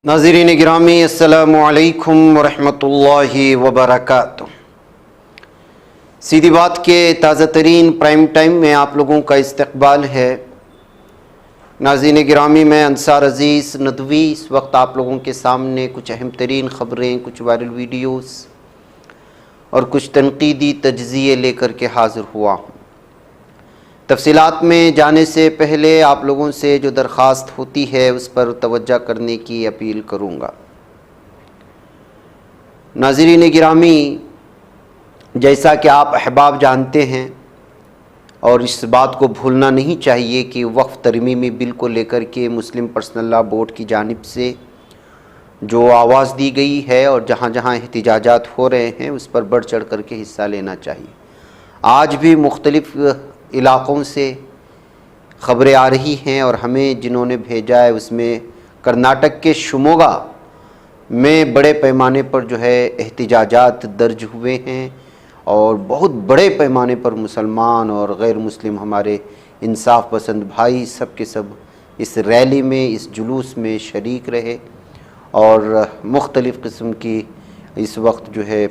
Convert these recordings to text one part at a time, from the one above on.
नाज़रीन गिरामी अस्सलामु अलैकुम वरहमतुल्लाहि वबरकातुह। सीधी बात के ताज़ा तरीन प्राइम टाइम में आप लोगों का इस्तकबाल है। नाज़रीन गिरामी, मैं अंसार अज़ीज़ नदवी इस वक्त आप लोगों के सामने कुछ अहम तरीन ख़बरें, कुछ वायरल वीडियोस और कुछ तनकीदी तज्ज़िये लेकर के हाज़िर हुआ हूँ। तफसीलात में जाने से पहले आप लोगों से जो दरख्वास्त होती है उस पर तवज्जो करने की अपील करूँगा। नाज़रीन गिरामी, जैसा कि आप अहबाब जानते हैं और इस बात को भूलना नहीं चाहिए कि वक्फ़ तरमीमी बिल को लेकर के मुस्लिम पर्सनल लॉ बोर्ड की जानिब से जो आवाज़ दी गई है और जहाँ जहाँ एहतिजाजात हो रहे हैं उस पर बढ़ चढ़ कर के हिस्सा लेना चाहिए। आज भी मुख्तलिफ़ इलाक़ों से ख़बरें आ रही हैं और हमें जिन्होंने भेजा है उसमें कर्नाटक के शिमोगा में बड़े पैमाने पर जो है एहतिजाजात दर्ज हुए हैं और बहुत बड़े पैमाने पर मुसलमान और गैर मुस्लिम हमारे इंसाफ पसंद भाई सब के सब इस रैली में, इस जुलूस में शरीक रहे और मुख्तलिफ़ किस्म की इस वक्त जो है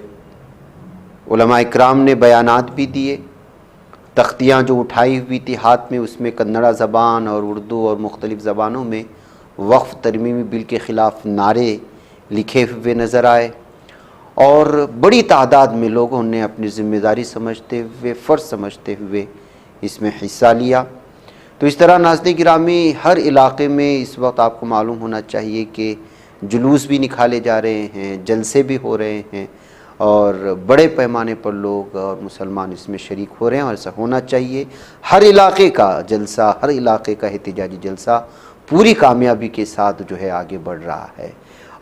उलमा इकराम ने बयानात भी दिए। तख्तियाँ जो उठाई हुई थी हाथ में उसमें कन्नड़ा ज़बान और उर्दू और मुख्तलिफ़ ज़बानों में वक्फ़ तरमीमी बिल के ख़िलाफ़ नारे लिखे हुए नज़र आए और बड़ी तादाद में लोगों ने अपनी ज़िम्मेदारी समझते हुए, फ़र्ज़ समझते हुए इसमें हिस्सा लिया। तो इस तरह नाज़रीन गिरामी, हर इलाक़े में इस वक्त आपको मालूम होना चाहिए कि जुलूस भी निकाले जा रहे हैं, जलसे भी हो रहे हैं और बड़े पैमाने पर लोग और मुसलमान इसमें शरीक हो रहे हैं और ऐसा होना चाहिए। हर इलाक़े का जलसा, हर इलाक़े का एहतिजाजी जलसा पूरी कामयाबी के साथ जो है आगे बढ़ रहा है।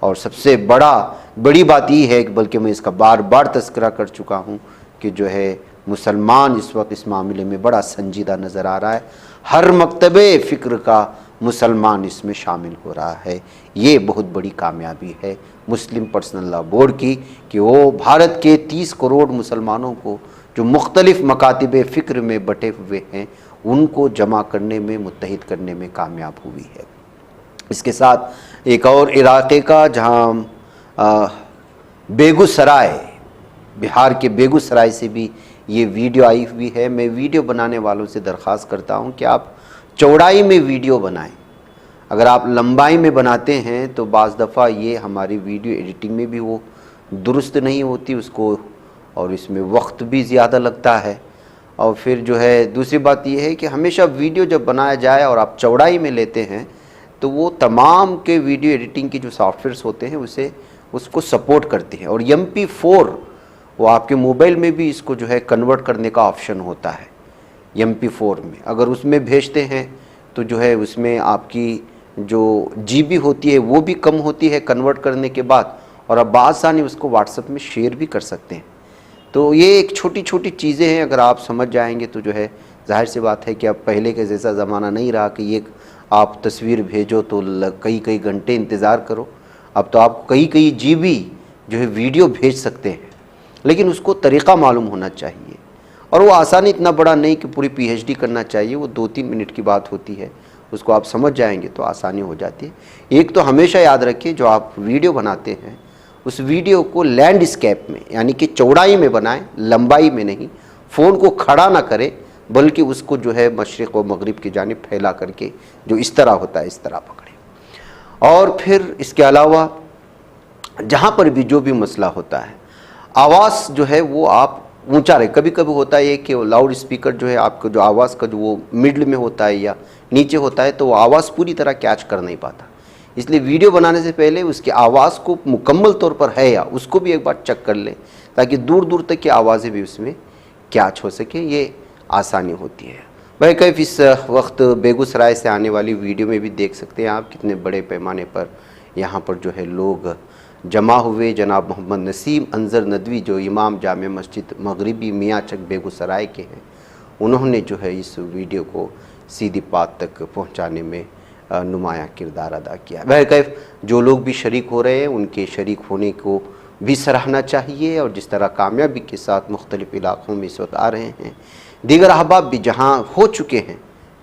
और सबसे बड़ी बात ये है कि बल्कि मैं इसका बार बार तज़किरा कर चुका हूँ कि जो है मुसलमान इस वक्त इस मामले में बड़ा संजीदा नज़र आ रहा है। हर मकतबे फ़िक्र का मुसलमान इसमें शामिल हो रहा है। ये बहुत बड़ी कामयाबी है मुस्लिम पर्सनल लॉ बोर्ड की कि वो भारत के 30 करोड़ मुसलमानों को जो मुख्तलिफ़ मकातिब फ़िक्र में बटे हुए हैं उनको जमा करने में, मुत्तहिद करने में कामयाब हुई है। इसके साथ एक और इलाक़े का जहाँ बेगूसराय, बिहार के बेगूसराय से भी ये वीडियो आई हुई है। मैं वीडियो बनाने वालों से दरख्वास्त करता हूँ कि आप चौड़ाई में वीडियो बनाएं। अगर आप लंबाई में बनाते हैं तो बाज़ दफ़ा ये हमारी वीडियो एडिटिंग में भी वो दुरुस्त नहीं होती उसको और इसमें वक्त भी ज़्यादा लगता है। और फिर जो है दूसरी बात ये है कि हमेशा वीडियो जब बनाया जाए और आप चौड़ाई में लेते हैं तो वो तमाम के वीडियो एडिटिंग की जो सॉफ्टवेयर्स होते हैं उसको सपोर्ट करते हैं और MP4 वो आपके मोबाइल में भी इसको जो है कन्वर्ट करने का ऑप्शन होता है। MP4 में अगर उसमें भेजते हैं तो जो है उसमें आपकी जो GB होती है वो भी कम होती है कन्वर्ट करने के बाद और आप बआसानी उसको व्हाट्सएप में शेयर भी कर सकते हैं। तो ये एक छोटी छोटी चीज़ें हैं, अगर आप समझ जाएंगे तो जो है जाहिर सी बात है कि अब पहले के जैसा ज़माना नहीं रहा कि ये आप तस्वीर भेजो तो कई घंटे इंतज़ार करो। अब तो आप कई GB जो है वीडियो भेज सकते हैं, लेकिन उसको तरीक़ा मालूम होना चाहिए और वो आसानी इतना बड़ा नहीं कि पूरी PhD करना चाहिए। वो 2-3 मिनट की बात होती है, उसको आप समझ जाएंगे तो आसानी हो जाती है। एक तो हमेशा याद रखिए जो आप वीडियो बनाते हैं उस वीडियो को लैंडस्केप में यानी कि चौड़ाई में बनाएं, लंबाई में नहीं। फ़ोन को खड़ा ना करें बल्कि उसको जो है मशरिक़ व मगरिब की जानिब फैला करके जो इस तरह होता है इस तरह पकड़ें। और फिर इसके अलावा जहाँ पर भी जो भी मसला होता है आवाज़ जो है वो आप ऊंचा रहे। कभी कभी होता है कि लाउड स्पीकर जो है आपको जो आवाज़ का जो वो मिडल में होता है या नीचे होता है तो वो आवाज़ पूरी तरह कैच कर नहीं पाता। इसलिए वीडियो बनाने से पहले उसकी आवाज़ को मुकम्मल तौर पर है या उसको भी एक बार चेक कर लें ताकि दूर दूर तक की आवाज़ें भी उसमें कैच हो सके। ये आसानी होती है। भाई कैफ इस वक्त बेगूसराय से आने वाली वीडियो में भी देख सकते हैं आप कितने बड़े पैमाने पर यहाँ पर जो है लोग जमा हुए। जनाब मोहम्मद नसीम अंजर नदवी जो इमाम जामे मस्जिद मगरिबी मियाँ चक बेगूसराय के हैं, उन्होंने जो है इस वीडियो को सीधी बात तक पहुँचाने में नुमायाँ किरदार अदा किया। वह कैफ जो लोग भी शरीक हो रहे हैं उनके शरीक होने को भी सराहना चाहिए और जिस तरह कामयाबी के साथ मुख्तलिफ़ इलाक़ों में इस वक्त आ रहे हैं, दीगर अहबाब भी जहाँ हो चुके हैं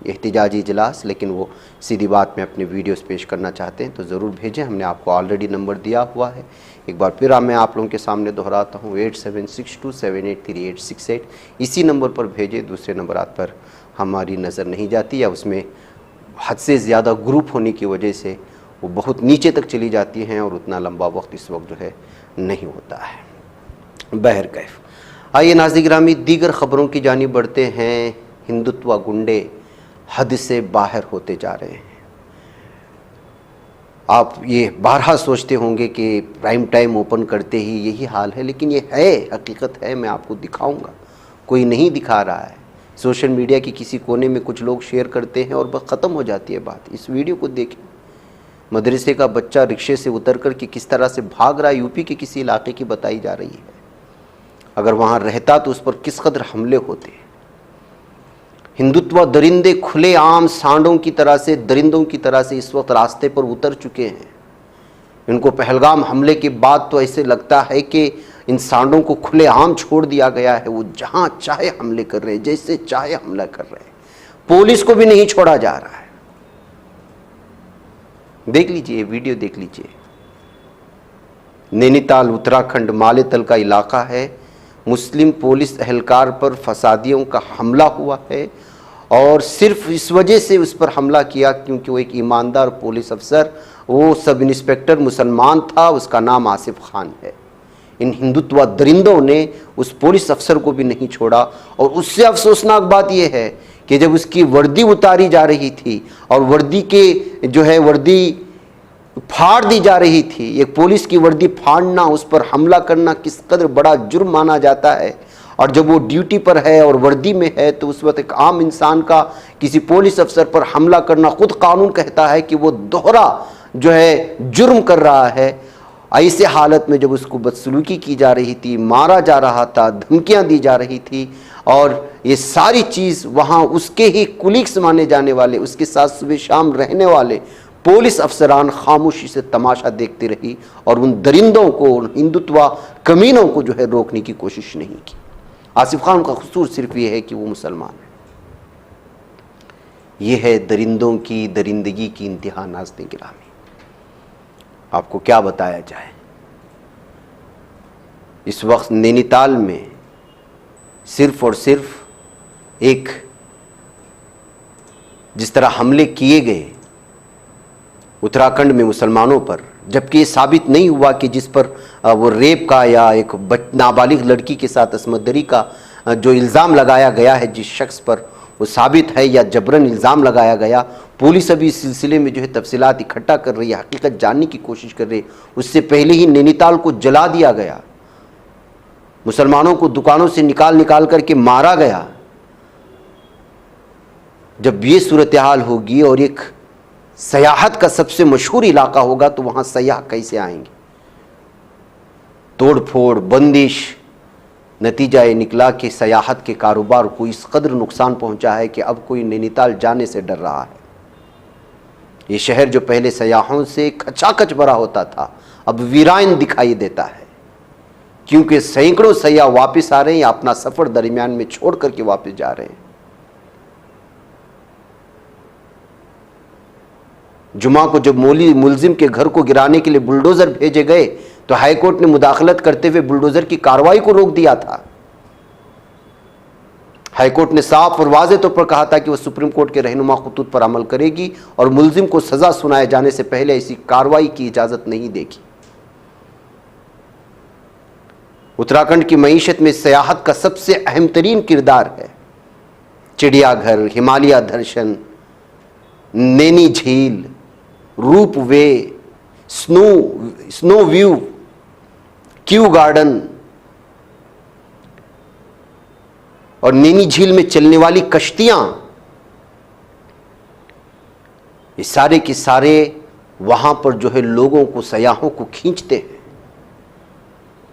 एहतिजाजी इजलास, लेकिन वो सीधी बात में अपने वीडियोस पेश करना चाहते हैं तो ज़रूर भेजें। हमने आपको ऑलरेडी नंबर दिया हुआ है, एक बार फिर मैं आप लोगों के सामने दोहराता हूँ 8762783868। इसी नंबर पर भेजें। दूसरे नंबर पर हमारी नज़र नहीं जाती या उसमें हद से ज़्यादा ग्रुप होने की वजह से वो बहुत नीचे तक चली जाती हैं और उतना लंबा वक्त इस वक्त जो है नहीं होता है। बहरकैफ आइए नाज़रीन गिरामी, दीगर ख़बरों की जानिब बढ़ते हैं। हिंदुत्व गुंडे हद से बाहर होते जा रहे हैं। आप ये बारहा सोचते होंगे कि प्राइम टाइम ओपन करते ही यही हाल है, लेकिन ये है, हकीकत है। मैं आपको दिखाऊंगा, कोई नहीं दिखा रहा है। सोशल मीडिया के किसी कोने में कुछ लोग शेयर करते हैं और बस ख़त्म हो जाती है बात। इस वीडियो को देखें, मदरसे का बच्चा रिक्शे से उतर कर के किस तरह से भाग रहा है, यूपी के किसी इलाके की बताई जा रही है। अगर वहाँ रहता तो उस पर किस कदर हमले होते। हिंदुत्व दरिंदे खुले आम सांडों की तरह से, दरिंदों की तरह से इस वक्त रास्ते पर उतर चुके हैं। इनको पहलगाम हमले के बाद तो ऐसे लगता है कि इन सांडों को खुले आम छोड़ दिया गया है। वो जहाँ चाहे हमले कर रहे हैं, जैसे चाहे हमला कर रहे हैं। पुलिस को भी नहीं छोड़ा जा रहा है। देख लीजिए, वीडियो देख लीजिए। नैनीताल उत्तराखंड मालेतल का इलाका है। मुस्लिम पुलिस एहलकार पर फसादियों का हमला हुआ है और सिर्फ इस वजह से उस पर हमला किया क्योंकि वो एक ईमानदार पुलिस अफसर, वो सब इंस्पेक्टर मुसलमान था, उसका नाम आसिफ खान है। इन हिंदुत्व दरिंदों ने उस पुलिस अफसर को भी नहीं छोड़ा। और उससे अफसोसनाक बात यह है कि जब उसकी वर्दी उतारी जा रही थी और वर्दी के जो है वर्दी फाड़ दी जा रही थी, एक पुलिस की वर्दी फाड़ना, उस पर हमला करना किस कदर बड़ा जुर्म माना जाता है। और जब वो ड्यूटी पर है और वर्दी में है तो उस वक्त एक आम इंसान का किसी पुलिस अफसर पर हमला करना, खुद कानून कहता है कि वो दोहरा जो है जुर्म कर रहा है। ऐसे हालत में जब उसको बदसलूकी की जा रही थी, मारा जा रहा था, धमकियां दी जा रही थी और ये सारी चीज़ वहाँ उसके ही कुलीग्स माने जाने वाले, उसके साथ सुबह शाम रहने वाले पुलिस अफसरान खामोशी से तमाशा देखती रही और उन दरिंदों को, उन हिंदुत्व कमीनों को जो है रोकने की कोशिश नहीं की। आसिफ खान का कसूर सिर्फ ये है कि वो मुसलमान है। ये है दरिंदों की दरिंदगी की इंतहा नाज़रीन गिरामी। आपको क्या बताया जाए, इस वक्त नैनीताल में सिर्फ और सिर्फ एक जिस तरह हमले किए गए उत्तराखंड में मुसलमानों पर, जबकि ये साबित नहीं हुआ कि जिस पर वो रेप का या एक नाबालिग लड़की के साथ असमतदरी का जो इल्ज़ाम लगाया गया है, जिस शख्स पर वो साबित है या जबरन इल्ज़ाम लगाया गया। पुलिस अभी इस सिलसिले में जो है तफसीलात इकट्ठा कर रही है, हकीकत जानने की कोशिश कर रही है। उससे पहले ही नैनीताल को जला दिया गया, मुसलमानों को दुकानों से निकाल करके मारा गया। जब ये सूरत हाल होगी और एक सयाहत का सबसे मशहूर इलाका होगा तो वहाँ सयाह कैसे आएंगे। तोड़ फोड़, बंदिश, नतीजा ये निकला कि सयाहत के कारोबार को इस कदर नुकसान पहुंचा है कि अब कोई नैनीताल जाने से डर रहा है। ये शहर जो पहले सयाहों से खचाखच भरा होता था, अब वीरान दिखाई देता है क्योंकि सैकड़ों सयाह वापस आ रहे हैं या अपना सफ़र दरमियान में छोड़ करके वापस जा रहे हैं। जुमा को जब मुलजिम के घर को गिराने के लिए बुलडोज़र भेजे गए तो हाईकोर्ट ने मुदाखलत करते हुए बुलडोज़र की कार्रवाई को रोक दिया था। हाईकोर्ट ने साफ और वाज़ेह तौर पर कहा था कि वह सुप्रीम कोर्ट के रहनुमा खुतूत पर अमल करेगी और मुलजिम को सज़ा सुनाए जाने से पहले ऐसी कार्रवाई की इजाज़त नहीं देगी। उत्तराखंड की मईशत में सयाहत का सबसे अहम तरीन किरदार है। चिड़ियाघर, हिमालय दर्शन, नैनी झील, रूप वे, स्नो व्यू, क्यू गार्डन और नैनी झील में चलने वाली कश्तियां, ये सारे के सारे वहां पर जो है लोगों को, सयाहों को खींचते हैं।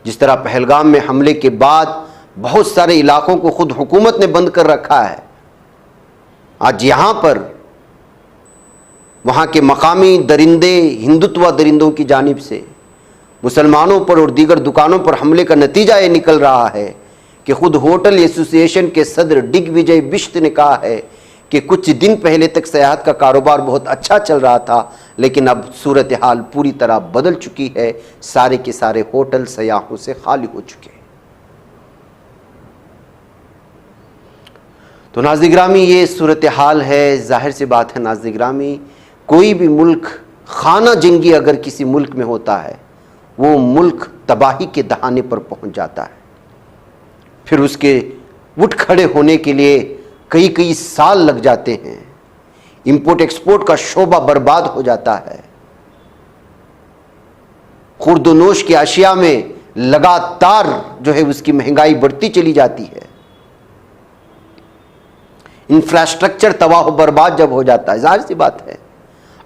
जिस तरह पहलगाम में हमले के बाद बहुत सारे इलाकों को खुद हुकूमत ने बंद कर रखा है, आज यहां पर वहाँ के मकामी दरिंदे, हिंदुत्व दरिंदों की जानिब से मुसलमानों पर और दीगर दुकानों पर हमले का नतीजा ये निकल रहा है कि खुद होटल एसोसिएशन के सदर दिग्विजय बिश्त ने कहा है कि कुछ दिन पहले तक सयाहत का कारोबार बहुत अच्छा चल रहा था, लेकिन अब सूरत हाल पूरी तरह बदल चुकी है। सारे के सारे होटल सयाहों से खाली हो चुके हैं। तो नाज़रीन गिरामी, ये सूरत हाल है। जाहिर सी बात है नाज़रीन गिरामी, कोई भी मुल्क खाना जंगी अगर किसी मुल्क में होता है, वो मुल्क तबाही के दहाने पर पहुंच जाता है। फिर उसके उठ खड़े होने के लिए कई कई साल लग जाते हैं। इंपोर्ट एक्सपोर्ट का शोबा बर्बाद हो जाता है। खुर्दोनोश की अशिया में लगातार जो है उसकी महंगाई बढ़ती चली जाती है। इंफ्रास्ट्रक्चर तबाह बर्बाद जब हो जाता है, जाहिर सी बात है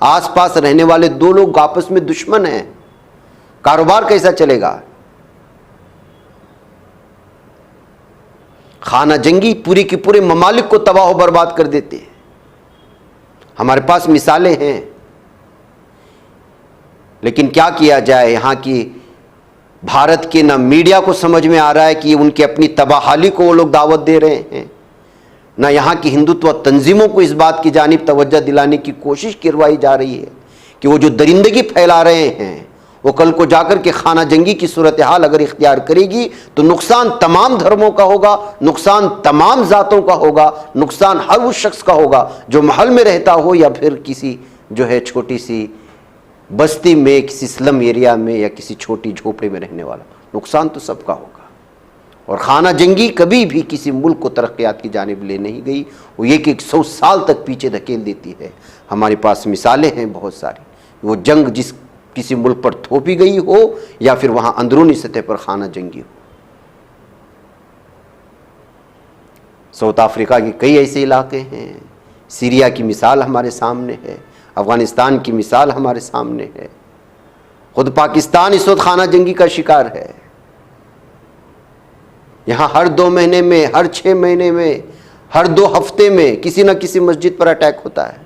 आसपास रहने वाले दो लोग आपस में दुश्मन हैं, कारोबार कैसा चलेगा? खाना जंगी पूरे के पूरे ममालिक को तबाह बर्बाद कर देते हैं। हमारे पास मिसालें हैं, लेकिन क्या किया जाए? यहाँ की भारत के ना मीडिया को समझ में आ रहा है कि उनकी अपनी तबाहाली को वो लोग दावत दे रहे हैं, ना यहाँ की हिंदुत्व तंजीमों को इस बात की जानिब तवज्जो दिलाने की कोशिश करवाई जा रही है कि वो जो दरिंदगी फैला रहे हैं वो कल को जाकर के खाना जंगी की सूरत हाल अगर इख्तियार करेगी तो नुकसान तमाम धर्मों का होगा, नुकसान तमाम जातों का होगा, नुकसान हर उस शख्स का होगा जो महल में रहता हो या फिर किसी जो है छोटी सी बस्ती में, किसी स्लम एरिया में या किसी छोटी झोपड़ी में रहने वाला। नुकसान तो सबका होगा। और खाना जंगी कभी भी किसी मुल्क को तरक्यात की जानिब ले नहीं गई, वो एक 100 साल तक पीछे धकेल देती है। हमारे पास मिसालें हैं बहुत सारी। वो जंग जिस किसी मुल्क पर थोपी गई हो या फिर वहां अंदरूनी सतह पर खाना जंगी हो। साउथ अफ्रीका के कई ऐसे इलाके हैं, सीरिया की मिसाल हमारे सामने है, अफगानिस्तान की मिसाल हमारे सामने है, खुद पाकिस्तान इस वक्त खाना जंगी का शिकार है। यहाँ हर 2 महीने में, हर 6 महीने में, हर 2 हफ्ते में किसी न किसी मस्जिद पर अटैक होता है।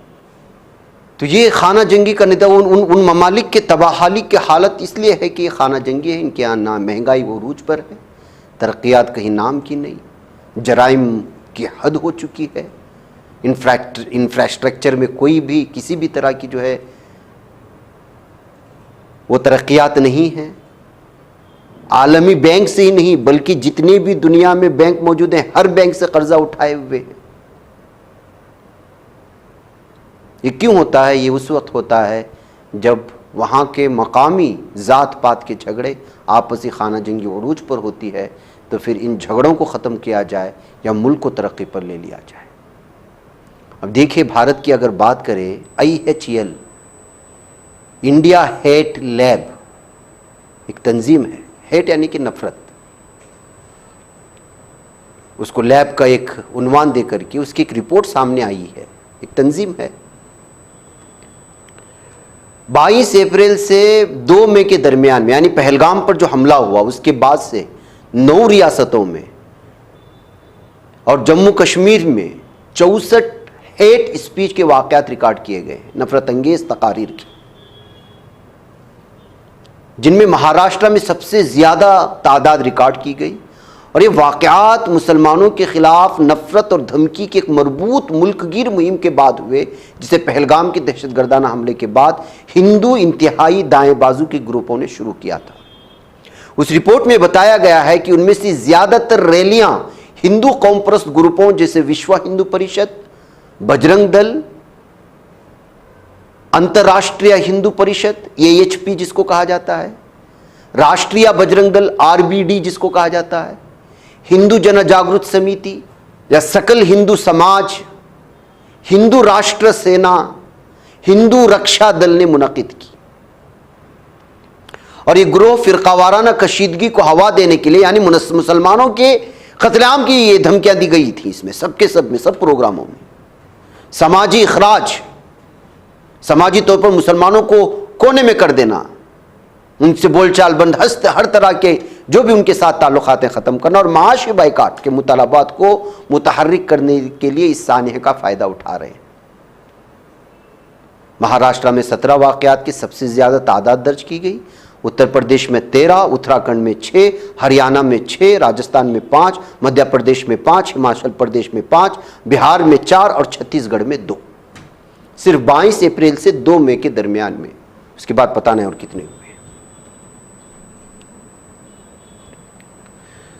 तो ये खाना जंगी का निदा उन ममालिक के तबाहाली की हालत इसलिए है कि ये खाना जंगी है। इनके यहाँ ना महंगाई वो रूज पर है, तरक्यात कहीं नाम की नहीं, जराइम की हद हो चुकी है, इंफ्रास्ट्रक्चर में कोई भी किसी भी तरह की जो है वो तरक्यात नहीं है। आलमी बैंक से ही नहीं बल्कि जितने भी दुनिया में बैंक मौजूद हैं हर बैंक से कर्जा उठाए हुए हैं। ये क्यों होता है? ये उस वक्त होता है जब वहाँ के मकामी ज़ात पात के झगड़े, आपसी खाना जंगी उरूज पर होती है। तो फिर इन झगड़ों को ख़त्म किया जाए या मुल्क को तरक्की पर ले लिया जाए। अब देखिए, भारत की अगर बात करें, IHL इंडिया हेट लैब एक तंजीम है। हेट यानी कि नफरत, उसको लैब का एक उन्वान देकर के उसकी एक रिपोर्ट सामने आई है। एक तंजीम है। 22 अप्रैल से 2 मई के दरमियान में, यानी पहलगाम पर जो हमला हुआ उसके बाद से 9 रियासतों में और जम्मू कश्मीर में 64 हेट स्पीच के वाक़यात रिकॉर्ड किए गए, नफरत अंगेज तकारीर की, जिनमें महाराष्ट्र में सबसे ज़्यादा तादाद रिकॉर्ड की गई। और ये वाक़यात मुसलमानों के ख़िलाफ़ नफ़रत और धमकी की एक मरबूत मुल्कगीर मुहिम के बाद हुए, जिसे पहलगाम के दहशतगर्दाना हमले के बाद हिंदू इंतहाई दाएं बाजू के ग्रुपों ने शुरू किया था। उस रिपोर्ट में बताया गया है कि उनमें से ज़्यादातर रैलियाँ हिंदू कौमपरस्त ग्रुपों जैसे विश्व हिंदू परिषद, बजरंग दल, अंतर्राष्ट्रीय हिंदू परिषद AHP जिसको कहा जाता है, राष्ट्रीय बजरंग दल RBD जिसको कहा जाता है, हिंदू जन जागृत समिति या सकल हिंदू समाज, हिंदू राष्ट्र सेना, हिंदू रक्षा दल ने मुनक़िद की। और ये ग्रोह फिरकावाराना कशीदगी को हवा देने के लिए, यानी मुसलमानों के कत्लेआम की ये धमकियां दी गई थी। इसमें सबके सब में, सब प्रोग्रामों में समाजी इखराज, समाजी तौर पर मुसलमानों को कोने में कर देना, उनसे बोलचाल बंद, हर तरह के जो भी उनके साथ ताल्लुकातें ख़त्म करना और माशी बाइकाट के मुतालबात को मुतहर्रिक करने के लिए इस सानिया का फ़ायदा उठा रहे हैं। महाराष्ट्र में 17 वाक़यात की सबसे ज़्यादा तादाद दर्ज की गई उत्तर प्रदेश में 13, उत्तराखंड में 6, हरियाणा में 6, राजस्थान में 5, मध्य प्रदेश में 5, हिमाचल प्रदेश में 5, बिहार में 4 और छत्तीसगढ़ में 2। सिर्फ 22 अप्रैल से 2 मई के दरमियान में। उसके बाद पता नहीं और कितने हुए।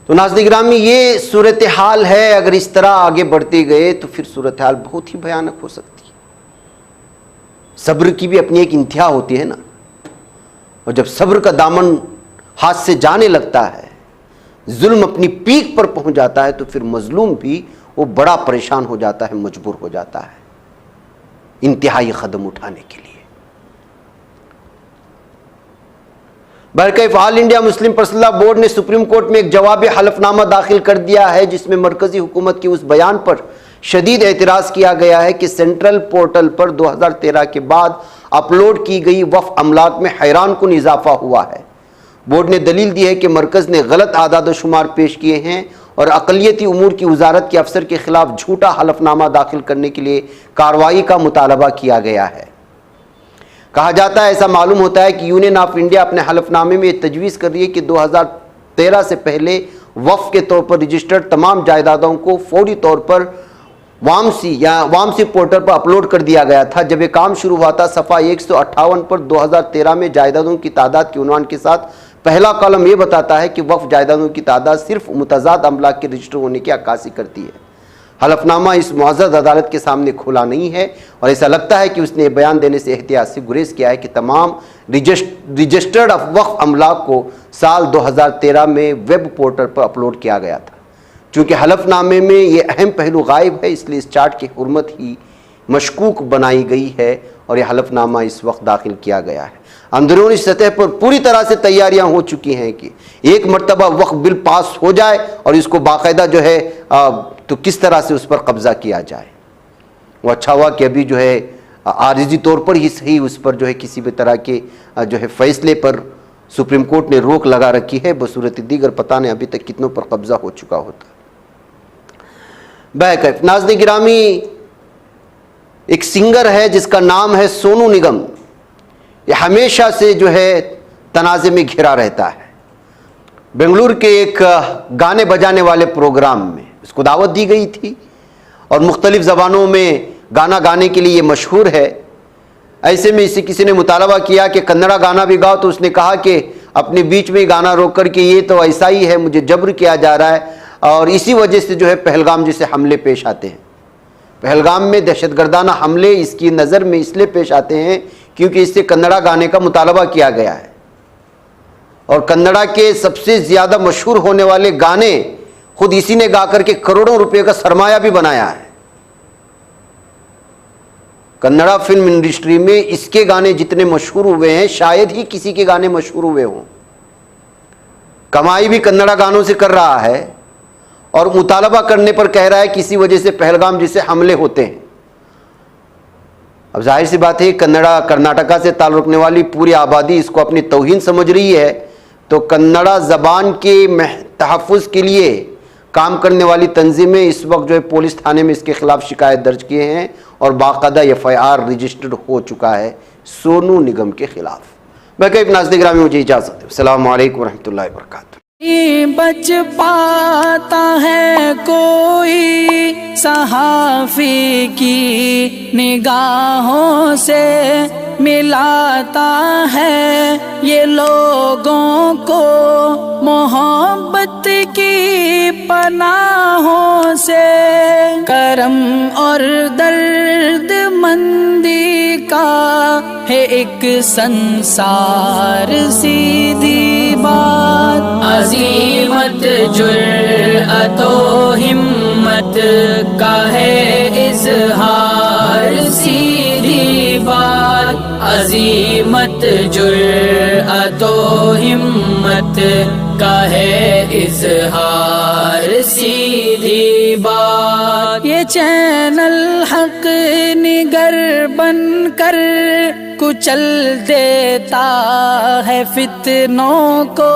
तो नाज़रीन गिरामी, ये सूरत हाल है। अगर इस तरह आगे बढ़ते गए तो फिर सूरत हाल बहुत ही भयानक हो सकती है। सब्र की भी अपनी एक इंतहा होती है ना, और जब सब्र का दामन हाथ से जाने लगता है, जुल्म अपनी पीक पर पहुंच जाता है, तो फिर मजलूम भी वो बड़ा परेशान हो जाता है, मजबूर हो जाता है इंतहाई कदम उठाने के लिए। बहरकैफ all India Muslim personal law board ने सुप्रीम कोर्ट में एक जवाबी हलफनामा दाखिल कर दिया है, जिसमें मरकजी हुकूमत के उस बयान पर शदीद एतराज़ किया गया है कि सेंट्रल पोर्टल पर 2013 के बाद अपलोड की गई वफ़ अमलाक में हैरान कुन इजाफा हुआ है। बोर्ड ने दलील दी है कि मरकज़ ने गलत आदाद शुमार पेश किए हैं और अक़लियती उमूर की वजारत के अफसर के खिलाफ झूठा हलफनामा दाखिल करने के लिए कार्रवाई का मुतालबा किया गया है। कहा जाता है, ऐसा मालूम होता है कि यूनियन ऑफ इंडिया अपने हलफनामे में यह तजवीज़ कर रही है कि 2013 से पहले वफ़ के तौर पर रजिस्टर्ड तमाम जायदादों को फौरी तौर पर वामसी पोर्टल पर अपलोड कर दिया गया था। जब यह काम शुरू हुआ था, सफ़ा 158 पर 2013 में जायदादों की तादाद के उन्वान के साथ पहला कॉलम यह बताता है कि वफ़ जायदादों की तादाद सिर्फ मुतज़ाद अमलाक के रजिस्टर होने की अक्कासी करती है। हलफनामा इस मुअज़्ज़ज़ अदालत के सामने खुला नहीं है और ऐसा लगता है कि उसने बयान देने से एहतियात से गुरेज किया है कि तमाम रजिस्टर्ड वफ़ अमलाक को साल 2013 में वेब पोर्टल पर अपलोड किया गया था। चूँकि हलफनामे में ये अहम पहलू गायब है, इसलिए इस चार्ट की हुर्मत ही मशकूक बनाई गई है और यह हलफनामा इस वक्त दाखिल किया गया है। अंदरूनी सतह पर पूरी तरह से तैयारियां हो चुकी हैं कि एक मरतबा वक्त बिल पास हो जाए और इसको बाकायदा जो है तो किस तरह से उस पर कब्ज़ा किया जाए। वो अच्छा हुआ कि अभी जो है आरिज़ी तौर पर ही सही उस पर जो है किसी भी तरह के जो है फैसले पर सुप्रीम कोर्ट ने रोक लगा रखी है। बसूरत दीगर पता नहीं अभी तक कितनों पर कब्ज़ा हो चुका होता। बहरकैफ नाज़रीन गिरामी, एक सिंगर है जिसका नाम है सोनू निगम। ये हमेशा से जो है तनाज़े में घिरा रहता है। बेंगलुरु के एक गाने बजाने वाले प्रोग्राम में इसको दावत दी गई थी और मुख्तलिफ़ ज़बानों में गाना गाने के लिए ये मशहूर है। ऐसे में इसे किसी ने मुतालबा किया कि कन्नड़ा गाना भी गाओ, तो उसने कहा कि अपने बीच में गाना रोक कर के ये तो ऐसा ही है, मुझे जबर किया जा रहा है और इसी वजह से जो है पहलगाम जैसे हमले पेश आते हैं। पहलगाम में दहशतगर्दाना हमले इसकी नज़र में इसलिए पेश आते हैं क्योंकि इससे कन्नड़ा गाने का मुतालबा किया गया है और कन्नड़ा के सबसे ज़्यादा मशहूर होने वाले गाने खुद इसी ने गा करके करोड़ों रुपए का सरमाया भी बनाया है। कन्नड़ा फिल्म इंडस्ट्री में इसके गाने जितने मशहूर हुए हैं शायद ही किसी के गाने मशहूर हुए हों। कमाई भी कन्नड़ा गानों से कर रहा है और मुतालबा करने पर कह रहा है किसी वजह से पहलगाम जैसे हमले होते हैं। अब जाहिर सी बात है, कन्नड़ा कर्नाटका से ताल्लुक़ रखने वाली पूरी आबादी इसको अपनी तौहीन समझ रही है, तो कन्नड़ा ज़बान के तहफ़्फ़ुज़ के लिए काम करने वाली तंजीमें इस वक्त जो है पुलिस थाने में इसके खिलाफ शिकायत दर्ज किए हैं और बाकायदा FIR रजिस्टर्ड हो चुका है सोनू निगम के खिलाफ। बहरकैफ नाज़रीन गिरामी, मुझे इजाज़त दें। अस्सलामु अलैकुम रहमतुल्लाहि व बरकातुहू। बच पाता है कोई सहाफ़ी की निगाहों से, मिलाता है ये लोगों को मोहब्बत की पनाहों से। करम और दर्द मंदी का है एक संसार, सीधी बात अज़ीमत जुर्अतो हिम्मत का है इज़हार, सीधी बात अज़ीमत जुर्अतो हिम्मत का है इज़हार, सीधी बात। ये चैनल हक निगर बनकर कुचल देता है फितनों को।